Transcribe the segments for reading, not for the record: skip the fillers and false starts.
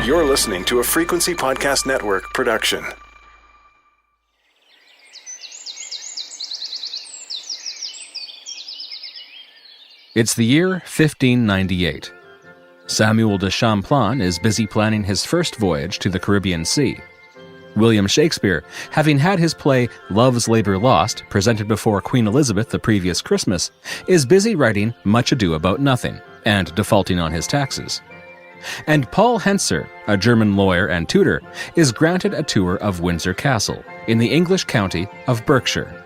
You're listening to a Frequency Podcast Network production. It's the year 1598. Samuel de Champlain is busy planning his first voyage to the Caribbean Sea. William Shakespeare, having had his play Love's Labour Lost presented before Queen Elizabeth the previous Christmas, is busy writing Much Ado About Nothing and defaulting on his taxes. And Paul Henser, a German lawyer and tutor, is granted a tour of Windsor Castle in the English county of Berkshire.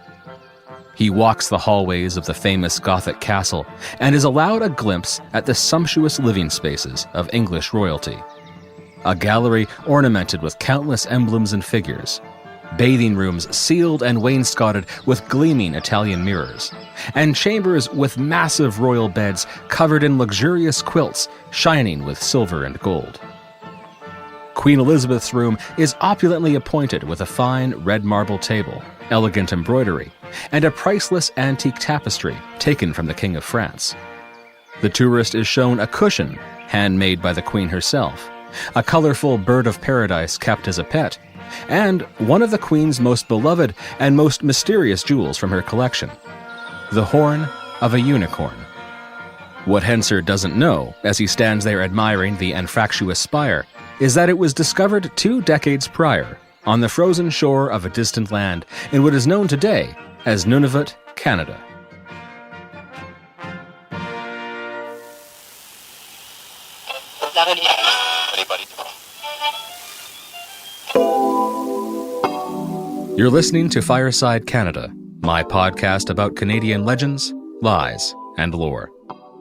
He walks the hallways of the famous Gothic castle and is allowed a glimpse at the sumptuous living spaces of English royalty. A gallery ornamented with countless emblems and figures, bathing rooms sealed and wainscoted with gleaming Italian mirrors, and chambers with massive royal beds covered in luxurious quilts shining with silver and gold. Queen Elizabeth's room is opulently appointed with a fine red marble table, elegant embroidery, and a priceless antique tapestry taken from the King of France. The tourist is shown a cushion handmade by the Queen herself, a colorful bird of paradise kept as a pet, and one of the Queen's most beloved and most mysterious jewels from her collection, the horn of a unicorn. What Henser doesn't know, as he stands there admiring the anfractuous spire, is that it was discovered 2 decades prior on the frozen shore of a distant land in what is known today as Nunavut, Canada. You're listening to Fireside Canada, my podcast about Canadian legends, lies, and lore.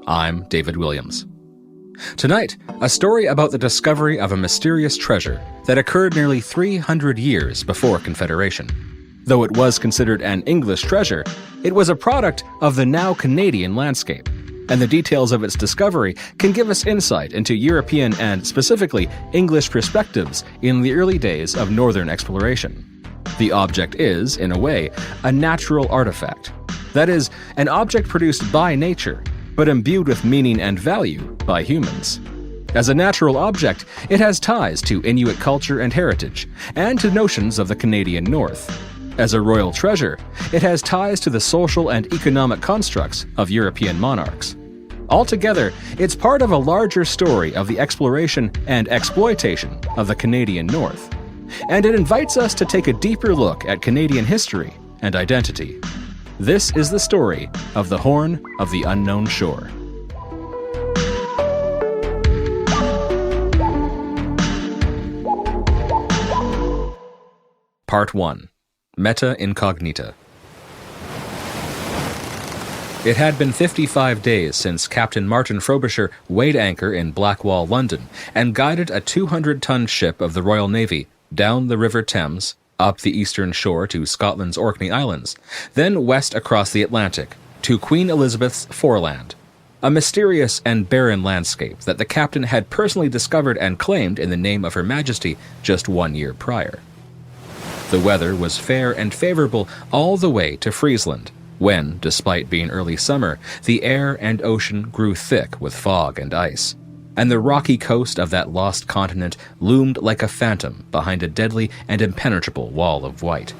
I'm David Williams. Tonight, a story about the discovery of a mysterious treasure that occurred nearly 300 years before Confederation. Though it was considered an English treasure, it was a product of the now Canadian landscape, and the details of its discovery can give us insight into European and specifically English perspectives in the early days of northern exploration. The object is, in a way, a natural artifact. That is, an object produced by nature, but imbued with meaning and value by humans. As a natural object, it has ties to Inuit culture and heritage, and to notions of the Canadian North. As a royal treasure, it has ties to the social and economic constructs of European monarchs. Altogether, it's part of a larger story of the exploration and exploitation of the Canadian North. And it invites us to take a deeper look at Canadian history and identity. This is the story of the Horn of the Unknown Shore. Part 1. Meta Incognita. It had been 55 days since Captain Martin Frobisher weighed anchor in Blackwall, London, and guided a 200-ton ship of the Royal Navy down the River Thames, up the eastern shore to Scotland's Orkney Islands, then west across the Atlantic to Queen Elizabeth's Foreland, a mysterious and barren landscape that the captain had personally discovered and claimed in the name of Her Majesty just 1 year prior. The weather was fair and favorable all the way to Friesland, when, despite being early summer, the air and ocean grew thick with fog and ice, and the rocky coast of that lost continent loomed like a phantom behind a deadly and impenetrable wall of white.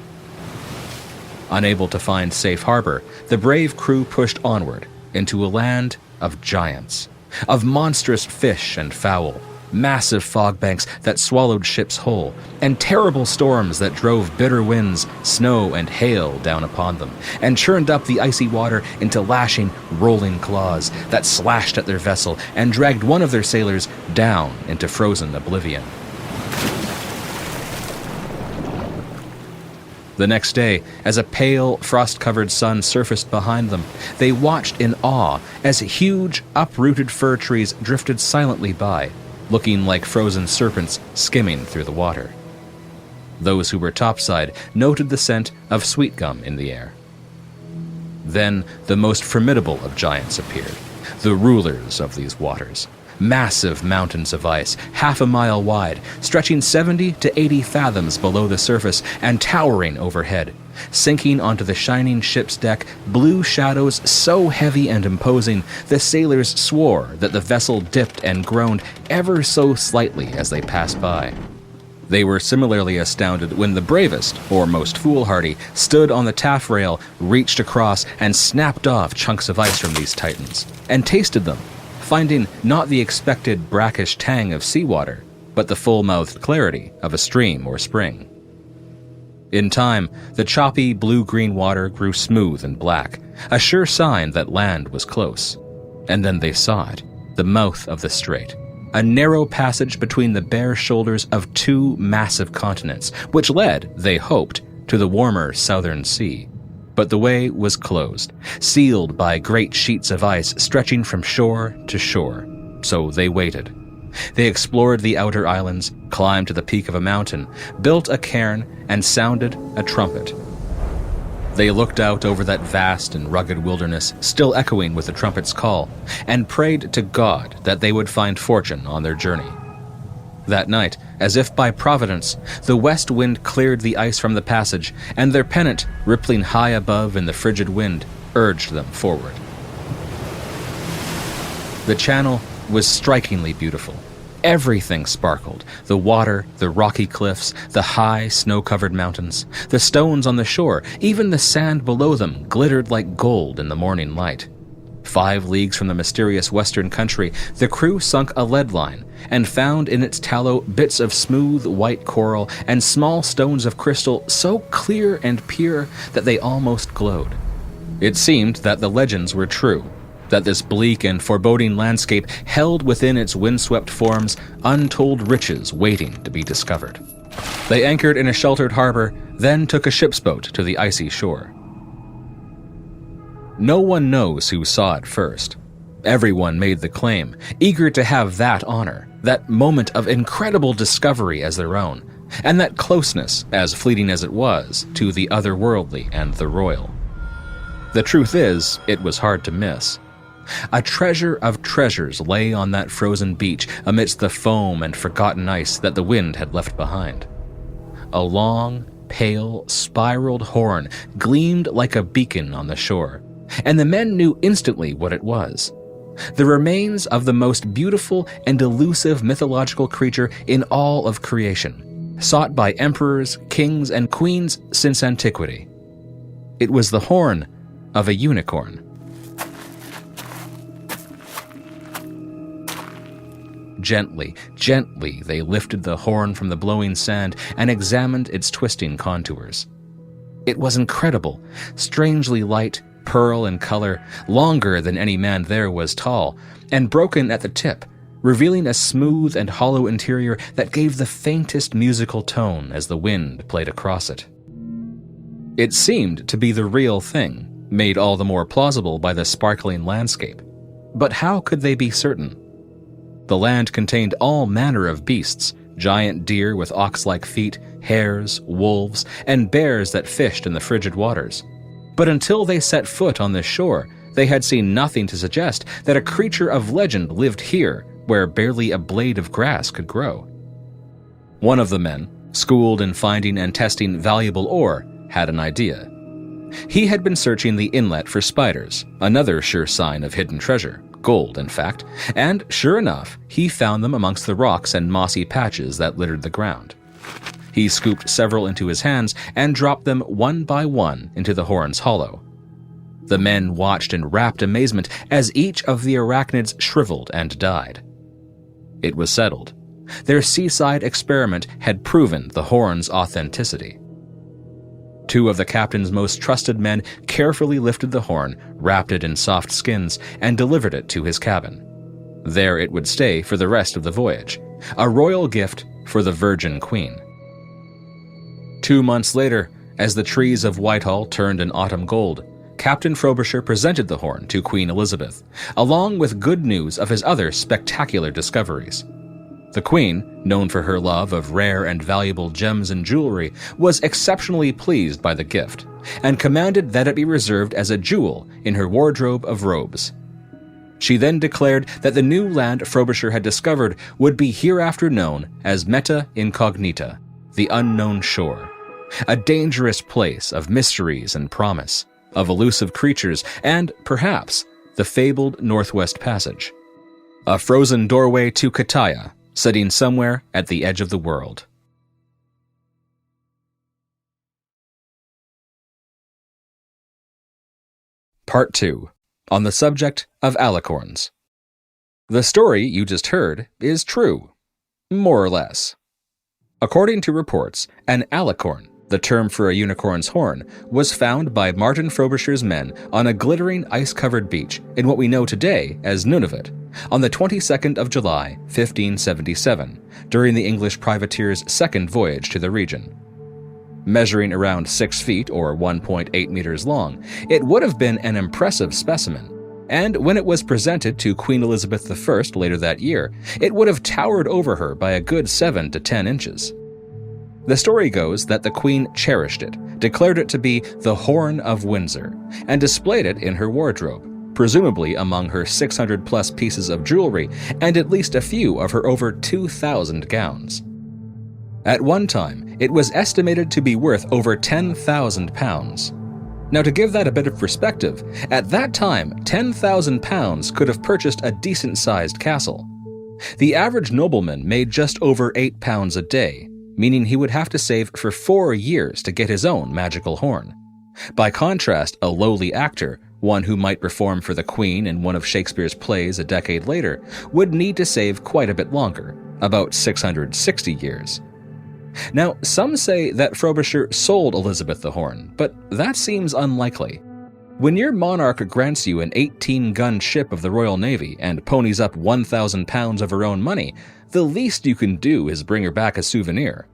Unable to find safe harbor, the brave crew pushed onward into a land of giants, of monstrous fish and fowl, massive fog banks that swallowed ships whole, and terrible storms that drove bitter winds, snow, and hail down upon them, and churned up the icy water into lashing, rolling claws that slashed at their vessel and dragged one of their sailors down into frozen oblivion. The next day, as a pale, frost-covered sun surfaced behind them, they watched in awe as huge, uprooted fir trees drifted silently by, looking like frozen serpents skimming through the water. Those who were topside noted the scent of sweet gum in the air. Then the most formidable of giants appeared, the rulers of these waters, Massive mountains of ice, half a mile wide, stretching 70 to 80 fathoms below the surface and towering overhead. Sinking onto the shining ship's deck, blue shadows so heavy and imposing, the sailors swore that the vessel dipped and groaned ever so slightly as they passed by. They were similarly astounded when the bravest, or most foolhardy, stood on the taffrail, reached across, and snapped off chunks of ice from these titans, and tasted them, finding not the expected brackish tang of seawater, but the full-mouthed clarity of a stream or spring. In time, the choppy blue-green water grew smooth and black, a sure sign that land was close. And then they saw it, the mouth of the strait, a narrow passage between the bare shoulders of two massive continents, which led, they hoped, to the warmer southern sea. But the way was closed, sealed by great sheets of ice stretching from shore to shore. So they waited. They explored the outer islands, climbed to the peak of a mountain, built a cairn, and sounded a trumpet. They looked out over that vast and rugged wilderness, still echoing with the trumpet's call, and prayed to God that they would find fortune on their journey. That night, as if by providence, the west wind cleared the ice from the passage, and their pennant, rippling high above in the frigid wind, urged them forward. The channel was strikingly beautiful. Everything sparkled: the water, the rocky cliffs, the high, snow-covered mountains, the stones on the shore, even the sand below them glittered like gold in the morning light. 5 leagues from the mysterious western country, the crew sunk a lead line and found in its tallow bits of smooth white coral and small stones of crystal so clear and pure that they almost glowed. It seemed that the legends were true, that this bleak and foreboding landscape held within its windswept forms untold riches waiting to be discovered. They anchored in a sheltered harbor, then took a ship's boat to the icy shore. No one knows who saw it first. Everyone made the claim, eager to have that honor, that moment of incredible discovery as their own, and that closeness, as fleeting as it was, to the otherworldly and the royal. The truth is, it was hard to miss. A treasure of treasures lay on that frozen beach amidst the foam and forgotten ice that the wind had left behind. A long, pale, spiraled horn gleamed like a beacon on the shore, and the men knew instantly what it was. The remains of the most beautiful and elusive mythological creature in all of creation, sought by emperors, kings, and queens since antiquity. It was the horn of a unicorn. Gently, gently, they lifted the horn from the blowing sand and examined its twisting contours. It was incredible, strangely light, pearl in color, longer than any man there was tall, and broken at the tip, revealing a smooth and hollow interior that gave the faintest musical tone as the wind played across it. It seemed to be the real thing, made all the more plausible by the sparkling landscape. But how could they be certain? The land contained all manner of beasts, giant deer with ox-like feet, hares, wolves, and bears that fished in the frigid waters. But until they set foot on this shore, they had seen nothing to suggest that a creature of legend lived here, where barely a blade of grass could grow. One of the men, schooled in finding and testing valuable ore, had an idea. He had been searching the inlet for spiders, another sure sign of hidden treasure. Gold, in fact, and sure enough, he found them amongst the rocks and mossy patches that littered the ground. He scooped several into his hands and dropped them one by one into the horn's hollow. The men watched in rapt amazement as each of the arachnids shriveled and died. It was settled. Their seaside experiment had proven the horn's authenticity. 2 of the captain's most trusted men carefully lifted the horn, wrapped it in soft skins, and delivered it to his cabin. There it would stay for the rest of the voyage, a royal gift for the Virgin Queen. 2 months later, as the trees of Whitehall turned an autumn gold, Captain Frobisher presented the horn to Queen Elizabeth, along with good news of his other spectacular discoveries. The Queen, known for her love of rare and valuable gems and jewelry, was exceptionally pleased by the gift, and commanded that it be reserved as a jewel in her wardrobe of robes. She then declared that the new land Frobisher had discovered would be hereafter known as Meta Incognita, the unknown shore, a dangerous place of mysteries and promise, of elusive creatures, and, perhaps, the fabled Northwest Passage, a frozen doorway to Kataya, sitting somewhere at the edge of the world. Part 2. On the subject of alicorns. The story you just heard is true, more or less. According to reports, an alicorn, the term for a unicorn's horn, was found by Martin Frobisher's men on a glittering ice-covered beach in what we know today as Nunavut, on the 22nd of July, 1577, during the English privateer's second voyage to the region. Measuring around 6 feet or 1.8 meters long, it would have been an impressive specimen, and when it was presented to Queen Elizabeth I later that year, it would have towered over her by a good 7 to 10 inches. The story goes that the Queen cherished it, declared it to be the Horn of Windsor, and displayed it in her wardrobe, presumably among her 600-plus pieces of jewelry and at least a few of her over 2,000 gowns. At one time, it was estimated to be worth over £10,000. Now, to give that a bit of perspective, at that time, £10,000 could have purchased a decent-sized castle. The average nobleman made just over £8 a day, meaning he would have to save for 4 years to get his own magical horn. By contrast, a lowly actor, one who might perform for the Queen in one of Shakespeare's plays a decade later, would need to save quite a bit longer, about 660 years. Now, some say that Frobisher sold Elizabeth the horn, but that seems unlikely. When your monarch grants you an 18-gun ship of the Royal Navy and ponies up £1,000 of her own money, the least you can do is bring her back a souvenir,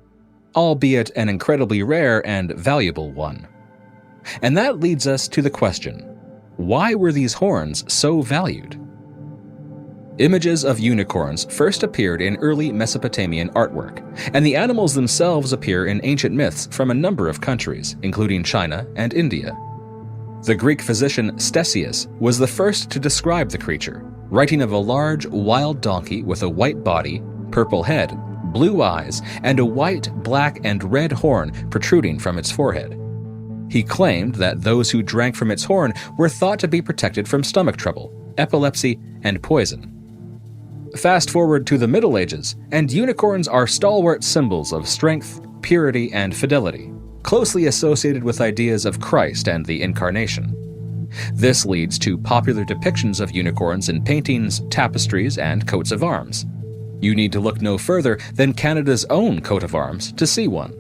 albeit an incredibly rare and valuable one. And that leads us to the question, why were these horns so valued? Images of unicorns first appeared in early Mesopotamian artwork, and the animals themselves appear in ancient myths from a number of countries, including China and India. The Greek physician Ctesias was the first to describe the creature, writing of a large, wild donkey with a white body, purple head, blue eyes, and a white, black, and red horn protruding from its forehead. He claimed that those who drank from its horn were thought to be protected from stomach trouble, epilepsy, and poison. Fast forward to the Middle Ages, and unicorns are stalwart symbols of strength, purity, and fidelity, closely associated with ideas of Christ and the Incarnation. This leads to popular depictions of unicorns in paintings, tapestries, and coats of arms. You need to look no further than Canada's own coat of arms to see one.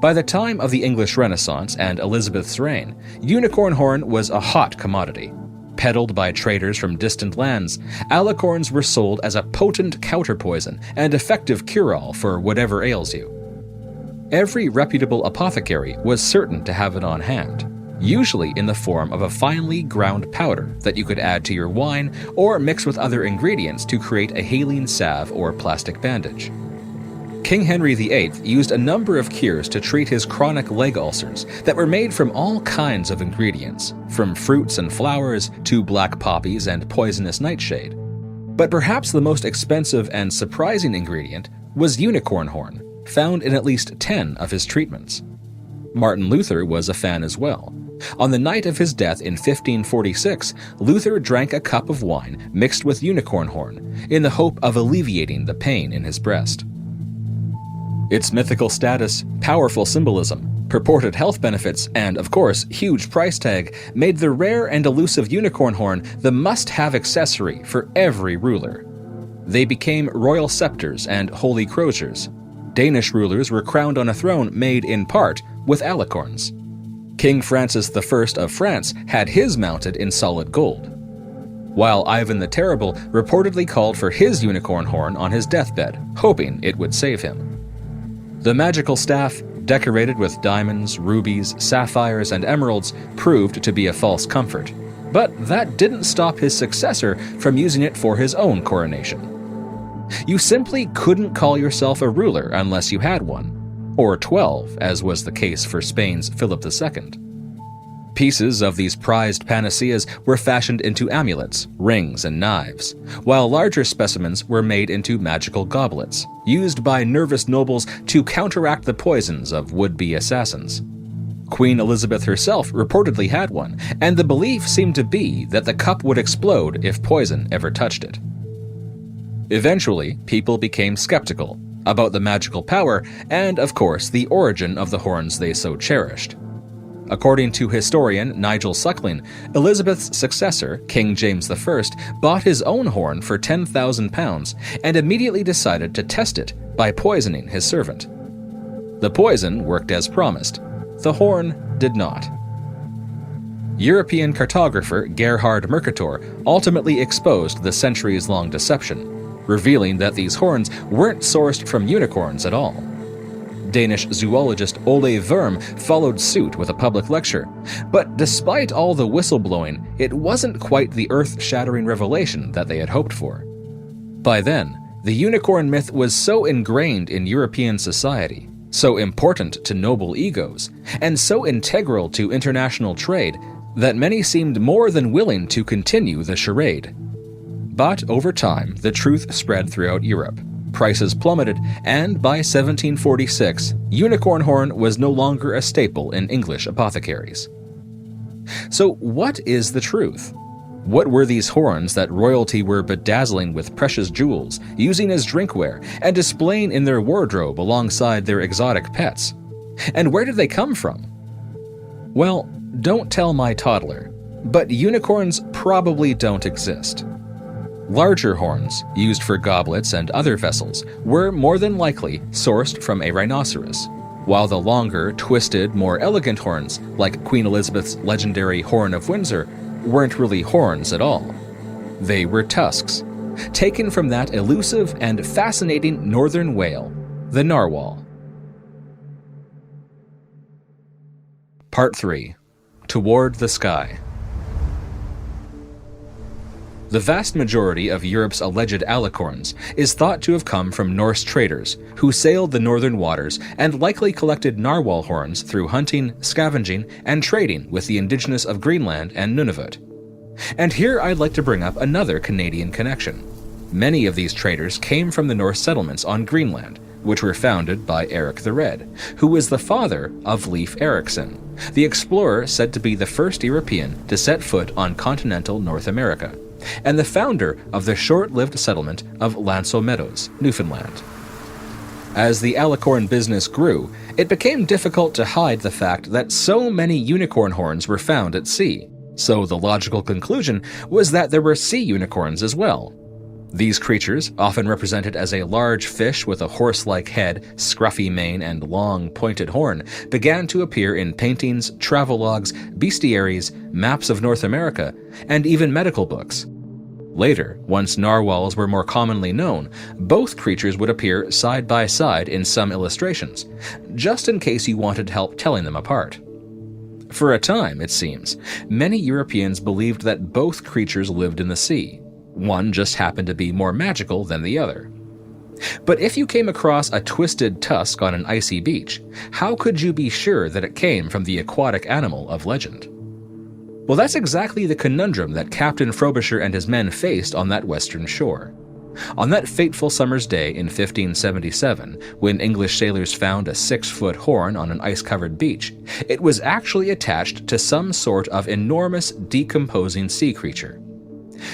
By the time of the English Renaissance and Elizabeth's reign, unicorn horn was a hot commodity. Peddled by traders from distant lands, alicorns were sold as a potent counterpoison and effective cure-all for whatever ails you. Every reputable apothecary was certain to have it on hand, usually in the form of a finely ground powder that you could add to your wine or mix with other ingredients to create a haline salve or plastic bandage. King Henry VIII used a number of cures to treat his chronic leg ulcers that were made from all kinds of ingredients, from fruits and flowers to black poppies and poisonous nightshade. But perhaps the most expensive and surprising ingredient was unicorn horn, found in at least 10 of his treatments. Martin Luther was a fan as well. On the night of his death in 1546, Luther drank a cup of wine mixed with unicorn horn in the hope of alleviating the pain in his breast. Its mythical status, powerful symbolism, purported health benefits, and, of course, huge price tag made the rare and elusive unicorn horn the must-have accessory for every ruler. They became royal scepters and holy croziers. Danish rulers were crowned on a throne made, in part, with alicorns. King Francis I of France had his mounted in solid gold, while Ivan the Terrible reportedly called for his unicorn horn on his deathbed, hoping it would save him. The magical staff, decorated with diamonds, rubies, sapphires, and emeralds, proved to be a false comfort. But that didn't stop his successor from using it for his own coronation. You simply couldn't call yourself a ruler unless you had one, or 12, as was the case for Spain's Philip II. Pieces of these prized panaceas were fashioned into amulets, rings, and knives, while larger specimens were made into magical goblets, used by nervous nobles to counteract the poisons of would-be assassins. Queen Elizabeth herself reportedly had one, and the belief seemed to be that the cup would explode if poison ever touched it. Eventually, people became skeptical about the magical power and, of course, the origin of the horns they so cherished. According to historian Nigel Suckling, Elizabeth's successor, King James I, bought his own horn for £10,000 and immediately decided to test it by poisoning his servant. The poison worked as promised. The horn did not. European cartographer Gerhard Mercator ultimately exposed the centuries-long deception, revealing that these horns weren't sourced from unicorns at all. Danish zoologist Ole Worm followed suit with a public lecture, but despite all the whistleblowing, it wasn't quite the earth-shattering revelation that they had hoped for. By then, the unicorn myth was so ingrained in European society, so important to noble egos, and so integral to international trade that many seemed more than willing to continue the charade. But over time, the truth spread throughout Europe. Prices plummeted, and by 1746, unicorn horn was no longer a staple in English apothecaries. So what is the truth? What were these horns that royalty were bedazzling with precious jewels, using as drinkware, and displaying in their wardrobe alongside their exotic pets? And where did they come from? Well, don't tell my toddler, but unicorns probably don't exist. Larger horns, used for goblets and other vessels, were more than likely sourced from a rhinoceros, while the longer, twisted, more elegant horns, like Queen Elizabeth's legendary Horn of Windsor, weren't really horns at all. They were tusks, taken from that elusive and fascinating northern whale, the narwhal. Part 3. Toward the Sky. The vast majority of Europe's alleged alicorns is thought to have come from Norse traders who sailed the northern waters and likely collected narwhal horns through hunting, scavenging, and trading with the indigenous of Greenland and Nunavut. And here I'd like to bring up another Canadian connection. Many of these traders came from the Norse settlements on Greenland, which were founded by Eric the Red, who was the father of Leif Erikson, the explorer said to be the first European to set foot on continental North America, and the founder of the short-lived settlement of L'Anse aux Meadows, Newfoundland. As the alicorn business grew, it became difficult to hide the fact that so many unicorn horns were found at sea, so the logical conclusion was that there were sea unicorns as well. These creatures, often represented as a large fish with a horse-like head, scruffy mane, and long, pointed horn, began to appear in paintings, travelogues, bestiaries, maps of North America, and even medical books. Later, once narwhals were more commonly known, both creatures would appear side by side in some illustrations, just in case you wanted help telling them apart. For a time, it seems, many Europeans believed that both creatures lived in the sea. One just happened to be more magical than the other. But if you came across a twisted tusk on an icy beach, how could you be sure that it came from the aquatic animal of legend? Well, that's exactly the conundrum that Captain Frobisher and his men faced on that western shore. On that fateful summer's day in 1577, when English sailors found a 6-foot horn on an ice-covered beach, it was actually attached to some sort of enormous decomposing sea creature.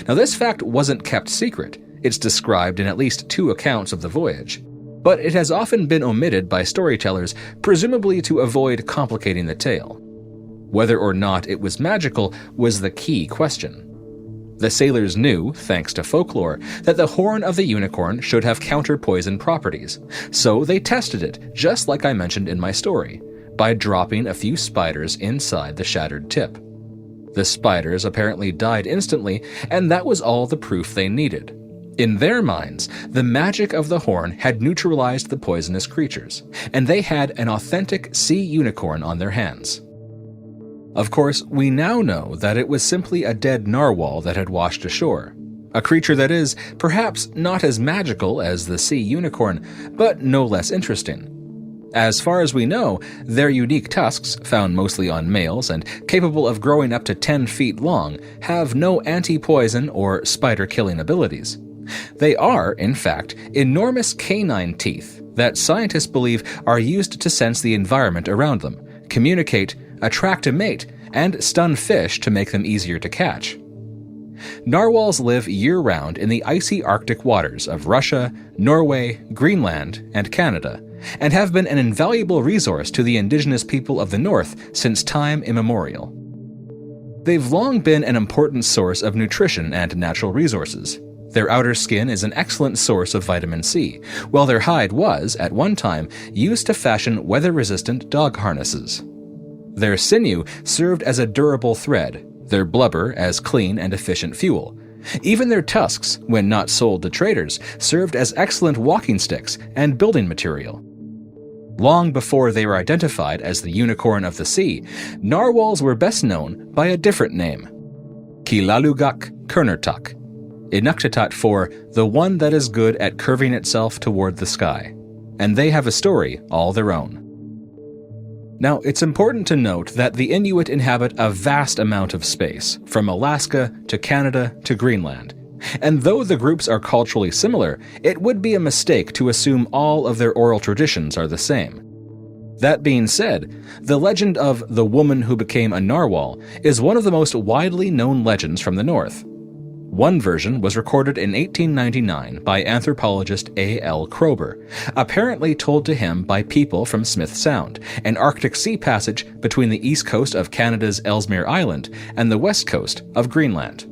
Now, this fact wasn't kept secret. It's described in at least 2 accounts of the voyage, but it has often been omitted by storytellers, presumably to avoid complicating the tale. Whether or not it was magical was the key question. The sailors knew, thanks to folklore, that the horn of the unicorn should have counter-poison properties, so they tested it, just like I mentioned in my story, by dropping a few spiders inside the shattered tip. The spiders apparently died instantly, and that was all the proof they needed. In their minds, the magic of the horn had neutralized the poisonous creatures, and they had an authentic sea unicorn on their hands. Of course, we now know that it was simply a dead narwhal that had washed ashore, a creature that is, perhaps, not as magical as the sea unicorn, but no less interesting. As far as we know, their unique tusks, found mostly on males and capable of growing up to 10 feet long, have no anti-poison or spider-killing abilities. They are, in fact, enormous canine teeth that scientists believe are used to sense the environment around them, communicate, attract a mate, and stun fish to make them easier to catch. Narwhals live year-round in the icy Arctic waters of Russia, Norway, Greenland, and Canada, and have been an invaluable resource to the indigenous people of the North since time immemorial. They've long been an important source of nutrition and natural resources. Their outer skin is an excellent source of vitamin C, while their hide was, at one time, used to fashion weather-resistant dog harnesses. Their sinew served as a durable thread, their blubber as clean and efficient fuel. Even their tusks, when not sold to traders, served as excellent walking sticks and building material. Long before they were identified as the unicorn of the sea, narwhals were best known by a different name, Kilalugak Kurnertuk, Inuktitut for the one that is good at curving itself toward the sky, and they have a story all their own. Now, it's important to note that the Inuit inhabit a vast amount of space, from Alaska to Canada to Greenland, and though the groups are culturally similar, it would be a mistake to assume all of their oral traditions are the same. That being said, the legend of the woman who became a narwhal is one of the most widely known legends from the North. One version was recorded in 1899 by anthropologist A.L. Kroeber, apparently told to him by people from Smith Sound, an Arctic sea passage between the east coast of Canada's Ellesmere Island and the west coast of Greenland.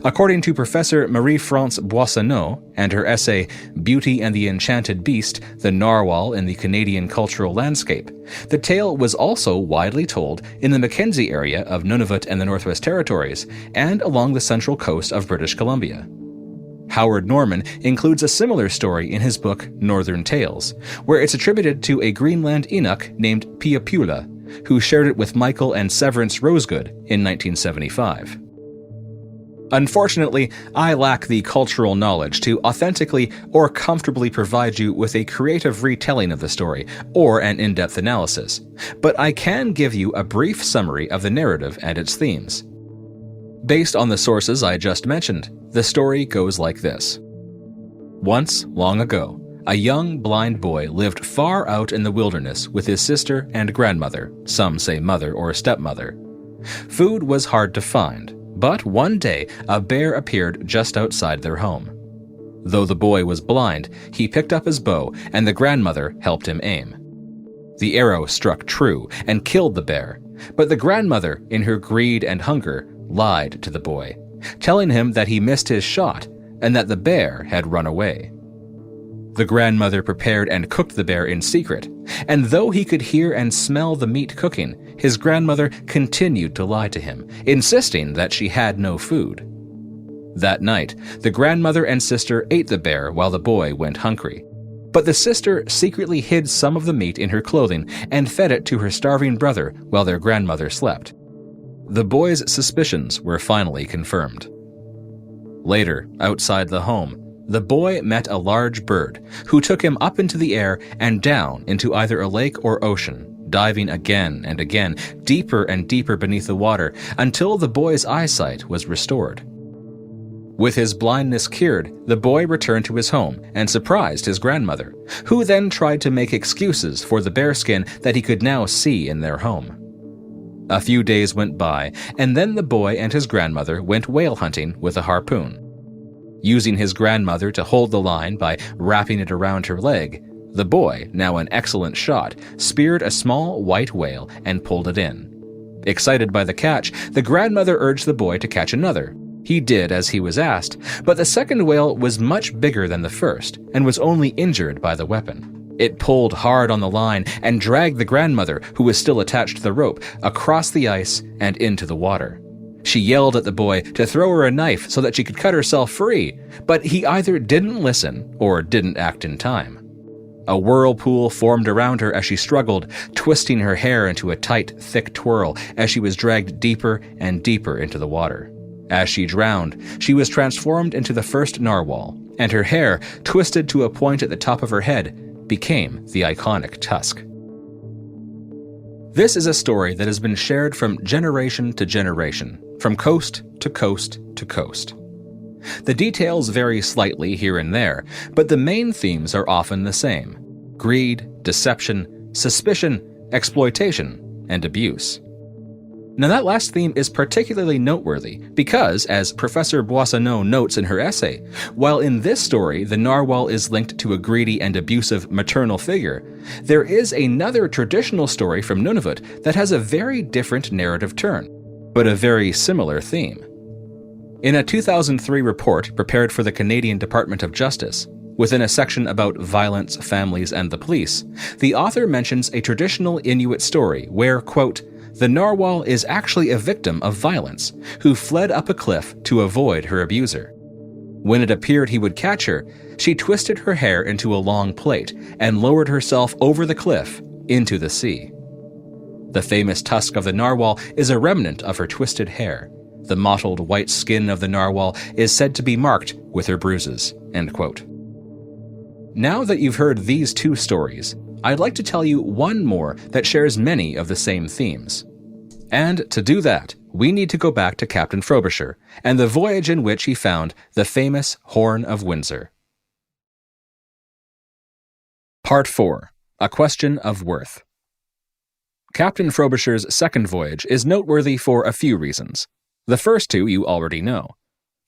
According to Professor Marie-France Boissonneau and her essay Beauty and the Enchanted Beast, the Narwhal in the Canadian Cultural Landscape, the tale was also widely told in the Mackenzie area of Nunavut and the Northwest Territories, and along the central coast of British Columbia. Howard Norman includes a similar story in his book Northern Tales, where it's attributed to a Greenland Inuk named Piapula, who shared it with Michael and Severance Rosegood in 1975. Unfortunately, I lack the cultural knowledge to authentically or comfortably provide you with a creative retelling of the story or an in-depth analysis, but I can give you a brief summary of the narrative and its themes. Based on the sources I just mentioned, the story goes like this. Once, long ago, a young blind boy lived far out in the wilderness with his sister and grandmother, some say mother or stepmother. Food was hard to find, but one day a bear appeared just outside their home. Though the boy was blind, he picked up his bow and the grandmother helped him aim. The arrow struck true and killed the bear, but the grandmother, in her greed and hunger, lied to the boy, telling him that he missed his shot and that the bear had run away. The grandmother prepared and cooked the bear in secret, and though he could hear and smell the meat cooking, his grandmother continued to lie to him, insisting that she had no food. That night, the grandmother and sister ate the bear while the boy went hungry. But the sister secretly hid some of the meat in her clothing and fed it to her starving brother while their grandmother slept. The boy's suspicions were finally confirmed. Later, outside the home, the boy met a large bird, who took him up into the air and down into either a lake or ocean, diving again and again, deeper and deeper beneath the water, until the boy's eyesight was restored. With his blindness cured, the boy returned to his home and surprised his grandmother, who then tried to make excuses for the bearskin that he could now see in their home. A few days went by, and then the boy and his grandmother went whale hunting with a harpoon. Using his grandmother to hold the line by wrapping it around her leg, the boy, now an excellent shot, speared a small white whale and pulled it in. Excited by the catch, the grandmother urged the boy to catch another. He did as he was asked, but the second whale was much bigger than the first and was only injured by the weapon. It pulled hard on the line and dragged the grandmother, who was still attached to the rope, across the ice and into the water. She yelled at the boy to throw her a knife so that she could cut herself free, but he either didn't listen or didn't act in time. A whirlpool formed around her as she struggled, twisting her hair into a tight, thick twirl as she was dragged deeper and deeper into the water. As she drowned, she was transformed into the first narwhal, and her hair, twisted to a point at the top of her head, became the iconic tusk. This is a story that has been shared from generation to generation, from coast to coast to coast. The details vary slightly here and there, but the main themes are often the same: greed, deception, suspicion, exploitation, and abuse. Now, that last theme is particularly noteworthy because, as Professor Boissonneau notes in her essay, while in this story the narwhal is linked to a greedy and abusive maternal figure, there is another traditional story from Nunavut that has a very different narrative turn, but a very similar theme. In a 2003 report prepared for the Canadian Department of Justice, within a section about violence, families, and the police, the author mentions a traditional Inuit story where, quote, the narwhal is actually a victim of violence who fled up a cliff to avoid her abuser. When it appeared he would catch her, she twisted her hair into a long plait and lowered herself over the cliff into the sea. The famous tusk of the narwhal is a remnant of her twisted hair. The mottled white skin of the narwhal is said to be marked with her bruises, end quote. Now that you've heard these two stories, I'd like to tell you one more that shares many of the same themes. And to do that, we need to go back to Captain Frobisher and the voyage in which he found the famous Horn of Windsor. Part 4. A Question of Worth. Captain Frobisher's second voyage is noteworthy for a few reasons. The first two you already know.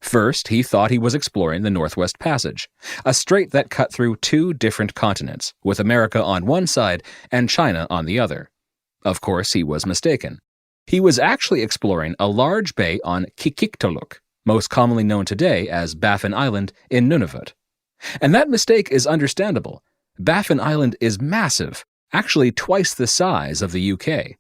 First, he thought he was exploring the Northwest Passage, a strait that cut through two different continents, with America on one side and China on the other. Of course, he was mistaken. He was actually exploring a large bay on Qikiqtaaluk, most commonly known today as Baffin Island in Nunavut. And that mistake is understandable. Baffin Island is massive, actually twice the size of the UK.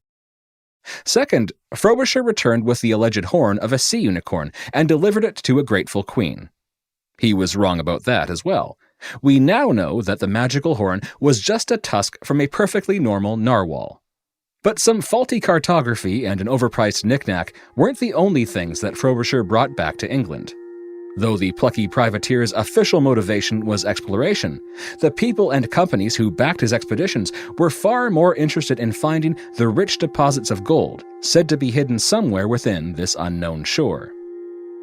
Second, Frobisher returned with the alleged horn of a sea unicorn and delivered it to a grateful queen. He was wrong about that as well. We now know that the magical horn was just a tusk from a perfectly normal narwhal. But some faulty cartography and an overpriced knickknack weren't the only things that Frobisher brought back to England. Though the plucky privateer's official motivation was exploration, the people and companies who backed his expeditions were far more interested in finding the rich deposits of gold said to be hidden somewhere within this unknown shore.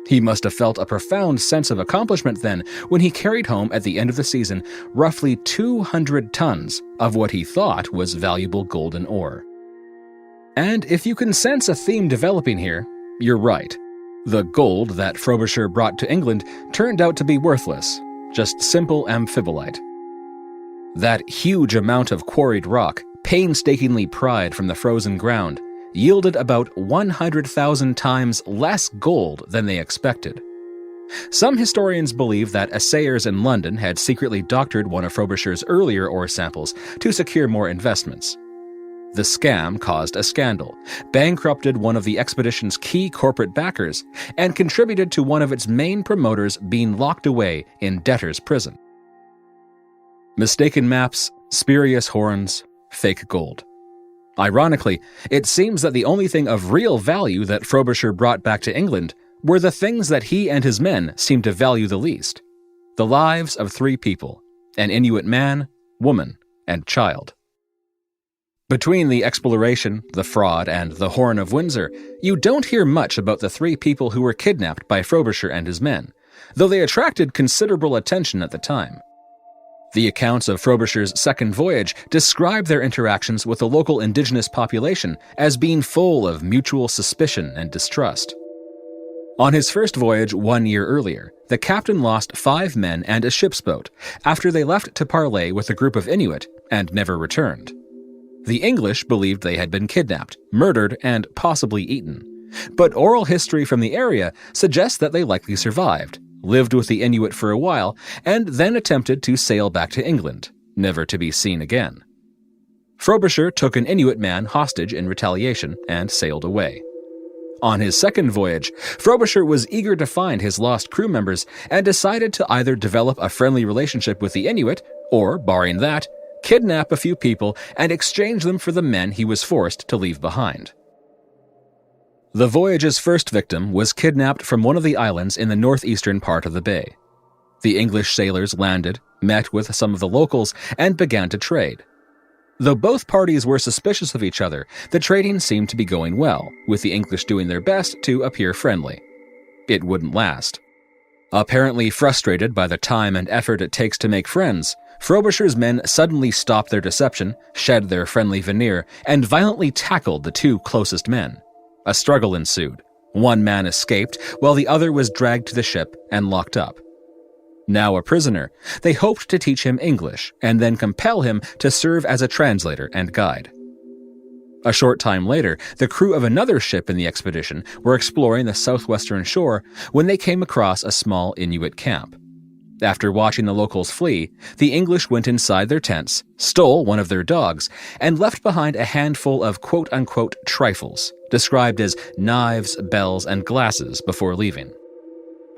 He must have felt a profound sense of accomplishment then when he carried home at the end of the season roughly 200 tons of what he thought was valuable golden ore. And if you can sense a theme developing here, you're right. The gold that Frobisher brought to England turned out to be worthless, just simple amphibolite. That huge amount of quarried rock, painstakingly pried from the frozen ground, yielded about 100,000 times less gold than they expected. Some historians believe that assayers in London had secretly doctored one of Frobisher's earlier ore samples to secure more investments. The scam caused a scandal, bankrupted one of the expedition's key corporate backers, and contributed to one of its main promoters being locked away in debtor's prison. Mistaken maps, spurious horns, fake gold. Ironically, it seems that the only thing of real value that Frobisher brought back to England were the things that he and his men seemed to value the least: the lives of 3 people, an Inuit man, woman, and child. Between the exploration, the fraud, and the Horn of Windsor, you don't hear much about the 3 people who were kidnapped by Frobisher and his men, though they attracted considerable attention at the time. The accounts of Frobisher's second voyage describe their interactions with the local indigenous population as being full of mutual suspicion and distrust. On his first voyage 1 year earlier, the captain lost 5 men and a ship's boat after they left to parley with a group of Inuit and never returned. The English believed they had been kidnapped, murdered, and possibly eaten. But oral history from the area suggests that they likely survived, lived with the Inuit for a while, and then attempted to sail back to England, never to be seen again. Frobisher took an Inuit man hostage in retaliation and sailed away. On his second voyage, Frobisher was eager to find his lost crew members and decided to either develop a friendly relationship with the Inuit or, barring that, kidnap a few people and exchange them for the men he was forced to leave behind. The voyage's first victim was kidnapped from one of the islands in the northeastern part of the bay. The English sailors landed, met with some of the locals, and began to trade. Though both parties were suspicious of each other, the trading seemed to be going well, with the English doing their best to appear friendly. It wouldn't last. Apparently frustrated by the time and effort it takes to make friends, Frobisher's men suddenly stopped their deception, shed their friendly veneer, and violently tackled the two closest men. A struggle ensued. One man escaped, while the other was dragged to the ship and locked up. Now a prisoner, they hoped to teach him English and then compel him to serve as a translator and guide. A short time later, the crew of another ship in the expedition were exploring the southwestern shore when they came across a small Inuit camp. After watching the locals flee, the English went inside their tents, stole one of their dogs, and left behind a handful of quote-unquote trifles, described as knives, bells, and glasses before leaving.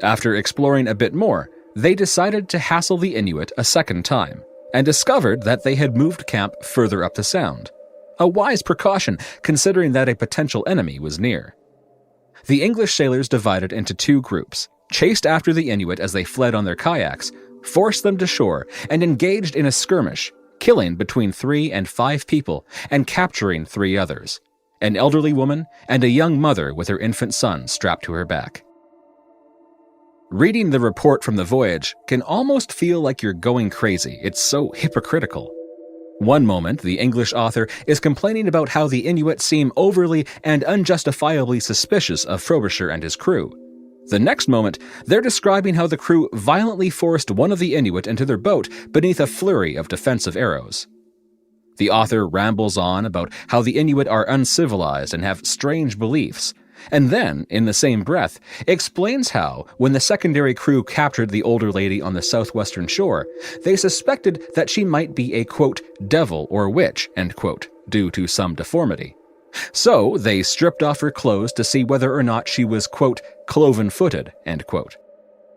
After exploring a bit more, they decided to hassle the Inuit a second time, and discovered that they had moved camp further up the sound. A wise precaution, considering that a potential enemy was near. The English sailors divided into two groups, chased after the Inuit as they fled on their kayaks, forced them to shore, and engaged in a skirmish, killing between 3 and 5 people and capturing 3 others, an elderly woman and a young mother with her infant son strapped to her back. Reading the report from the voyage can almost feel like you're going crazy. It's so hypocritical. One moment, the English author is complaining about how the Inuit seem overly and unjustifiably suspicious of Frobisher and his crew. The next moment, they're describing how the crew violently forced one of the Inuit into their boat beneath a flurry of defensive arrows. The author rambles on about how the Inuit are uncivilized and have strange beliefs, and then, in the same breath, explains how, when the secondary crew captured the older lady on the southwestern shore, they suspected that she might be a, quote, devil or witch, end quote, due to some deformity. So they stripped off her clothes to see whether or not she was, quote, cloven-footed, end quote.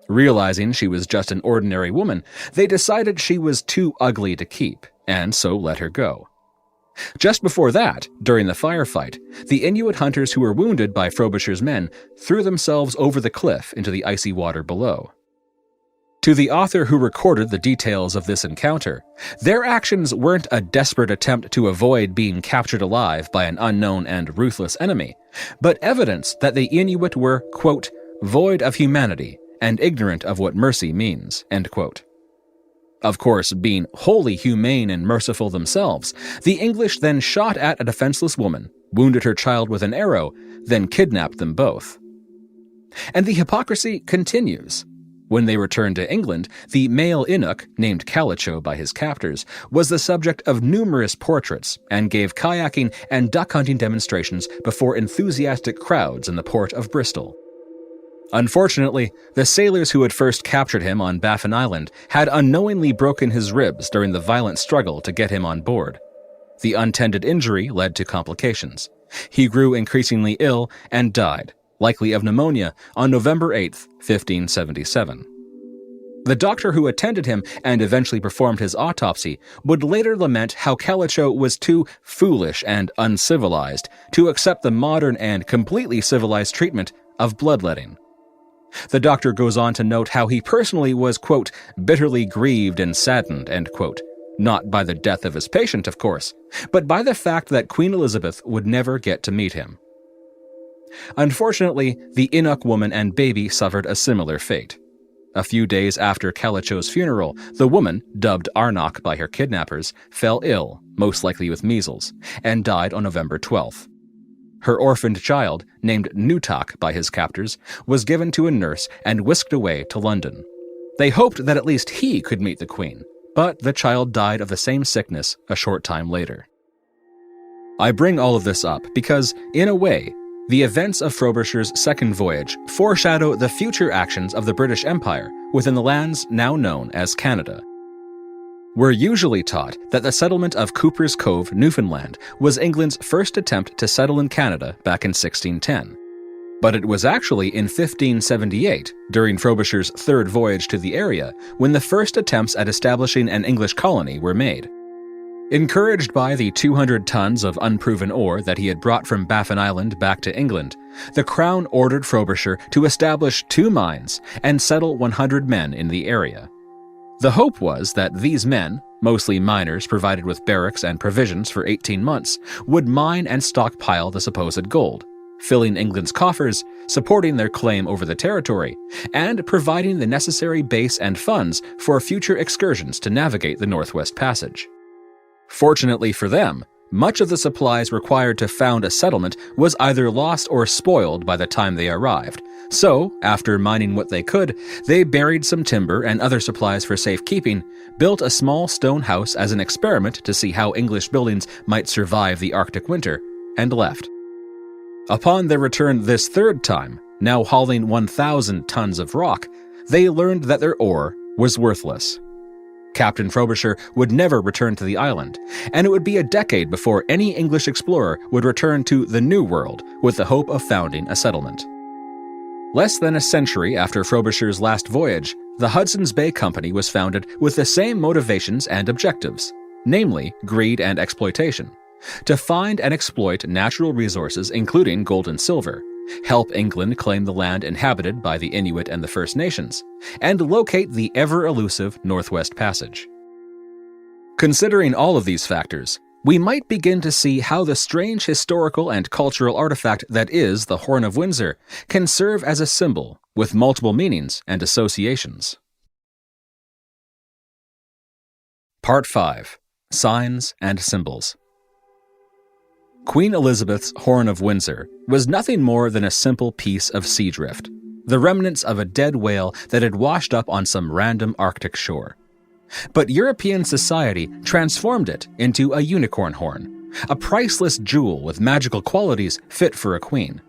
Realizing she was just an ordinary woman, they decided she was too ugly to keep, and so let her go. Just before that, during the firefight, the Inuit hunters who were wounded by Frobisher's men threw themselves over the cliff into the icy water below. To the author who recorded the details of this encounter, their actions weren't a desperate attempt to avoid being captured alive by an unknown and ruthless enemy, but evidence that the Inuit were, quote, void of humanity and ignorant of what mercy means, end quote. Of course, being wholly humane and merciful themselves, the English then shot at a defenseless woman, wounded her child with an arrow, then kidnapped them both. And the hypocrisy continues. When they returned to England, the male Inuk, named Calicho by his captors, was the subject of numerous portraits and gave kayaking and duck hunting demonstrations before enthusiastic crowds in the port of Bristol. Unfortunately, the sailors who had first captured him on Baffin Island had unknowingly broken his ribs during the violent struggle to get him on board. The untended injury led to complications. He grew increasingly ill and died, likely of pneumonia, on November 8, 1577. The doctor who attended him and eventually performed his autopsy would later lament how Calicho was too foolish and uncivilized to accept the modern and completely civilized treatment of bloodletting. The doctor goes on to note how he personally was, quote, bitterly grieved and saddened, end quote, not by the death of his patient, of course, but by the fact that Queen Elizabeth would never get to meet him. Unfortunately, the Inuk woman and baby suffered a similar fate. A few days after Calicho's funeral, the woman, dubbed Arnok by her kidnappers, fell ill, most likely with measles, and died on November 12th. Her orphaned child, named Nutak by his captors, was given to a nurse and whisked away to London. They hoped that at least he could meet the Queen, but the child died of the same sickness a short time later. I bring all of this up because, in a way, the events of Frobisher's second voyage foreshadow the future actions of the British Empire within the lands now known as Canada. We're usually taught that the settlement of Cooper's Cove, Newfoundland, was England's first attempt to settle in Canada back in 1610. But it was actually in 1578, during Frobisher's third voyage to the area, when the first attempts at establishing an English colony were made. Encouraged by the 200 tons of unproven ore that he had brought from Baffin Island back to England, the Crown ordered Frobisher to establish 2 mines and settle 100 men in the area. The hope was that these men, mostly miners provided with barracks and provisions for 18 months, would mine and stockpile the supposed gold, filling England's coffers, supporting their claim over the territory, and providing the necessary base and funds for future excursions to navigate the Northwest Passage. Fortunately for them, much of the supplies required to found a settlement was either lost or spoiled by the time they arrived. So, after mining what they could, they buried some timber and other supplies for safekeeping, built a small stone house as an experiment to see how English buildings might survive the Arctic winter, and left. Upon their return this 3rd time, now hauling 1,000 tons of rock, they learned that their ore was worthless. Captain Frobisher would never return to the island, and it would be a decade before any English explorer would return to the New World with the hope of founding a settlement. Less than a century after Frobisher's last voyage, the Hudson's Bay Company was founded with the same motivations and objectives, namely greed and exploitation, to find and exploit natural resources including gold and silver, help England claim the land inhabited by the Inuit and the First Nations, and locate the ever-elusive Northwest Passage. Considering all of these factors, we might begin to see how the strange historical and cultural artifact that is the Horn of Windsor can serve as a symbol with multiple meanings and associations. Part 5. Signs and Symbols. Queen Elizabeth's Horn of Windsor was nothing more than a simple piece of sea drift, the remnants of a dead whale that had washed up on some random Arctic shore. But European society transformed it into a unicorn horn, a priceless jewel with magical qualities fit for a queen.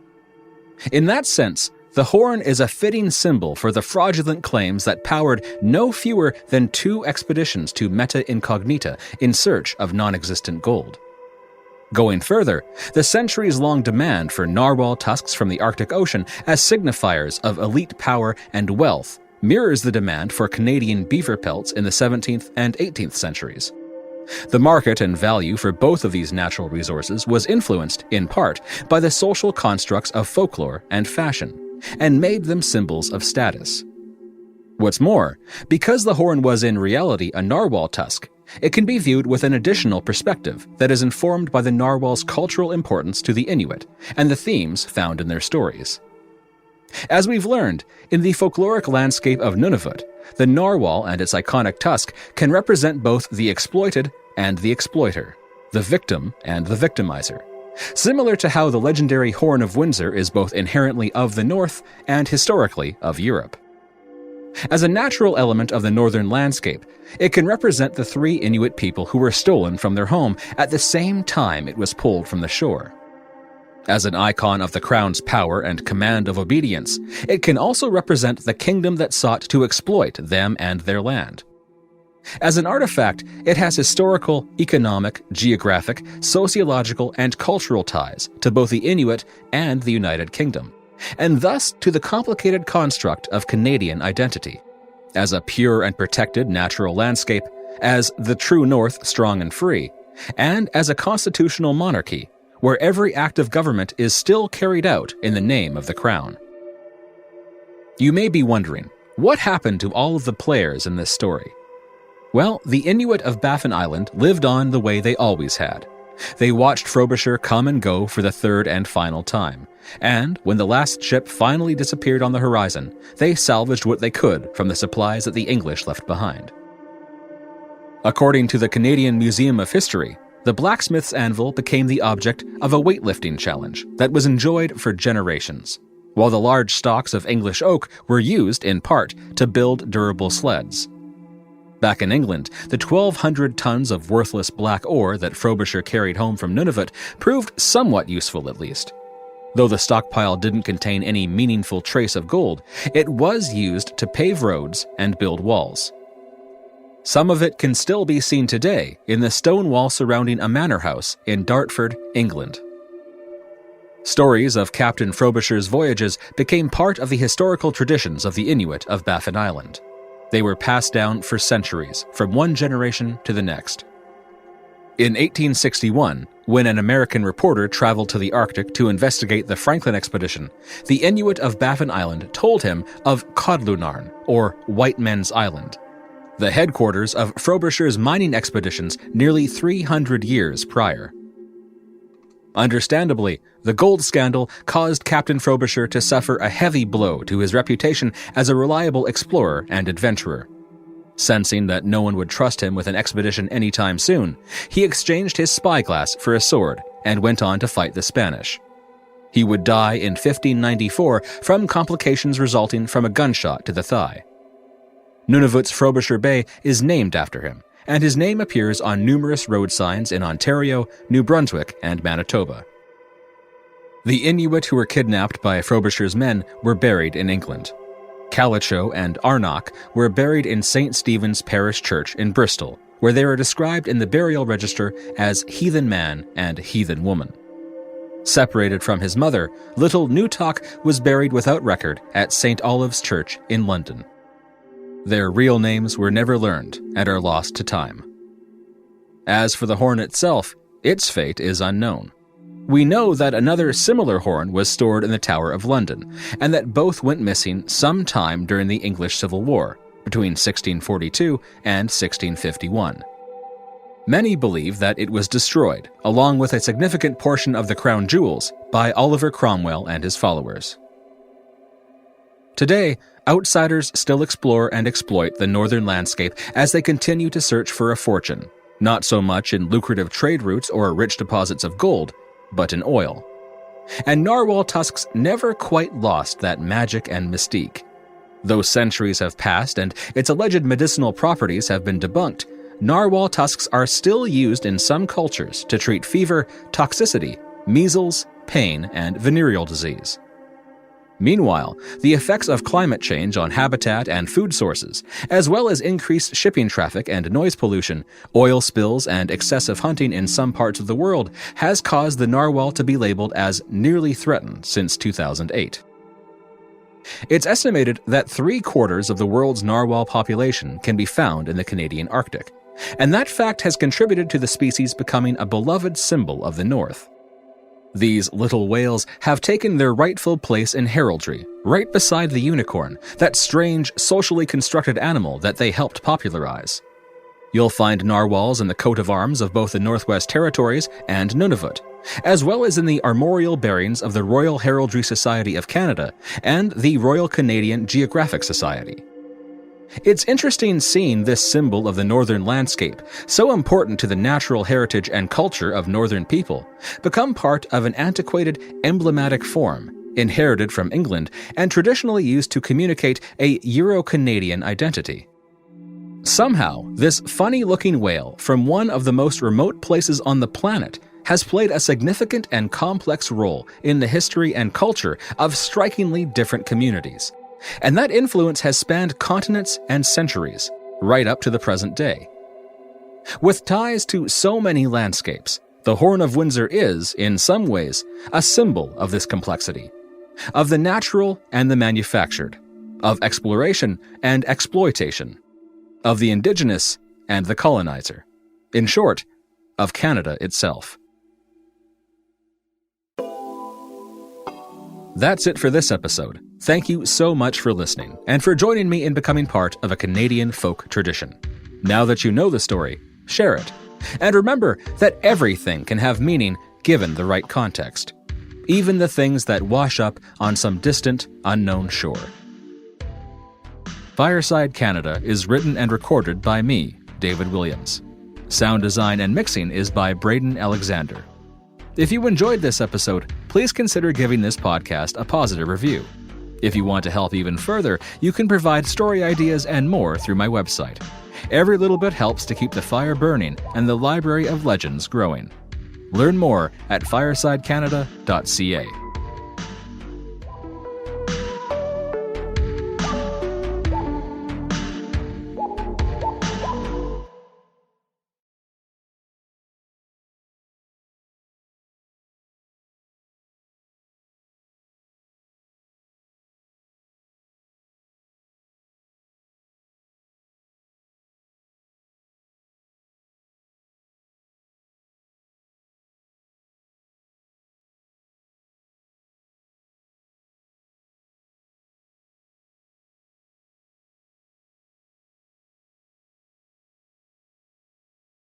In that sense, the horn is a fitting symbol for the fraudulent claims that powered no fewer than 2 expeditions to Meta Incognita in search of non-existent gold. Going further, the centuries-long demand for narwhal tusks from the Arctic Ocean as signifiers of elite power and wealth mirrors the demand for Canadian beaver pelts in the 17th and 18th centuries. The market and value for both of these natural resources was influenced, in part, by the social constructs of folklore and fashion, and made them symbols of status. What's more, because the horn was in reality a narwhal tusk, it can be viewed with an additional perspective that is informed by the narwhal's cultural importance to the Inuit and the themes found in their stories. As we've learned, in the folkloric landscape of Nunavut, the narwhal and its iconic tusk can represent both the exploited and the exploiter, the victim and the victimizer, similar to how the legendary Horn of Windsor is both inherently of the North and historically of Europe. As a natural element of the northern landscape, it can represent the 3 Inuit people who were stolen from their home at the same time it was pulled from the shore. As an icon of the Crown's power and command of obedience, it can also represent the kingdom that sought to exploit them and their land. As an artifact, it has historical, economic, geographic, sociological, and cultural ties to both the Inuit and the United Kingdom, and thus to the complicated construct of Canadian identity. As a pure and protected natural landscape, as the true North strong and free, and as a constitutional monarchy, where every act of government is still carried out in the name of the Crown. You may be wondering, what happened to all of the players in this story? Well, the Inuit of Baffin Island lived on the way they always had. They watched Frobisher come and go for the 3rd and final time, and when the last ship finally disappeared on the horizon, they salvaged what they could from the supplies that the English left behind. According to the Canadian Museum of History, the blacksmith's anvil became the object of a weightlifting challenge that was enjoyed for generations, while the large stalks of English oak were used, in part, to build durable sleds. Back in England, the 1,200 tons of worthless black ore that Frobisher carried home from Nunavut proved somewhat useful at least. Though the stockpile didn't contain any meaningful trace of gold, it was used to pave roads and build walls. Some of it can still be seen today in the stone wall surrounding a manor house in Dartford, England. Stories of Captain Frobisher's voyages became part of the historical traditions of the Inuit of Baffin Island. They were passed down for centuries, from one generation to the next. In 1861, when an American reporter traveled to the Arctic to investigate the Franklin expedition, the Inuit of Baffin Island told him of Kodlunarn, or White Men's Island, the headquarters of Frobisher's mining expeditions nearly 300 years prior. Understandably, the gold scandal caused Captain Frobisher to suffer a heavy blow to his reputation as a reliable explorer and adventurer. Sensing that no one would trust him with an expedition anytime soon, he exchanged his spyglass for a sword and went on to fight the Spanish. He would die in 1594 from complications resulting from a gunshot to the thigh. Nunavut's Frobisher Bay is named after him, and his name appears on numerous road signs in Ontario, New Brunswick, and Manitoba. The Inuit who were kidnapped by Frobisher's men were buried in England. Calicho and Arnock were buried in St. Stephen's Parish Church in Bristol, where they are described in the burial register as heathen man and heathen woman. Separated from his mother, little Newtalk was buried without record at St. Olave's Church in London. Their real names were never learned and are lost to time. As for the horn itself, its fate is unknown. We know that another similar horn was stored in the Tower of London, and that both went missing sometime during the English Civil War, between 1642 and 1651. Many believe that it was destroyed, along with a significant portion of the crown jewels, by Oliver Cromwell and his followers. Today, outsiders still explore and exploit the northern landscape as they continue to search for a fortune, not so much in lucrative trade routes or rich deposits of gold, but in oil. And narwhal tusks never quite lost that magic and mystique. Though centuries have passed and its alleged medicinal properties have been debunked, narwhal tusks are still used in some cultures to treat fever, toxicity, measles, pain, and venereal disease. Meanwhile, the effects of climate change on habitat and food sources, as well as increased shipping traffic and noise pollution, oil spills, and excessive hunting in some parts of the world has caused the narwhal to be labeled as nearly threatened since 2008. It's estimated that 3/4 of the world's narwhal population can be found in the Canadian Arctic, and that fact has contributed to the species becoming a beloved symbol of the North. These little whales have taken their rightful place in heraldry, right beside the unicorn, that strange, socially constructed animal that they helped popularize. You'll find narwhals in the coat of arms of both the Northwest Territories and Nunavut, as well as in the armorial bearings of the Royal Heraldry Society of Canada and the Royal Canadian Geographic Society. It's interesting seeing this symbol of the northern landscape, so important to the natural heritage and culture of northern people, become part of an antiquated, emblematic form, inherited from England and traditionally used to communicate a Euro-Canadian identity. Somehow, this funny-looking whale from one of the most remote places on the planet has played a significant and complex role in the history and culture of strikingly different communities. And that influence has spanned continents and centuries, right up to the present day. With ties to so many landscapes, the Horn of Windsor is, in some ways, a symbol of this complexity, of the natural and the manufactured, of exploration and exploitation, of the indigenous and the colonizer. In short, of Canada itself. That's it for this episode. Thank you so much for listening and for joining me in becoming part of a Canadian folk tradition. Now that you know the story, share it. And remember that everything can have meaning given the right context, even the things that wash up on some distant, unknown shore. Fireside Canada is written and recorded by me, David Williams. Sound design and mixing is by Braden Alexander. If you enjoyed this episode, please consider giving this podcast a positive review. If you want to help even further, you can provide story ideas and more through my website. Every little bit helps to keep the fire burning and the library of legends growing. Learn more at FiresideCanada.ca.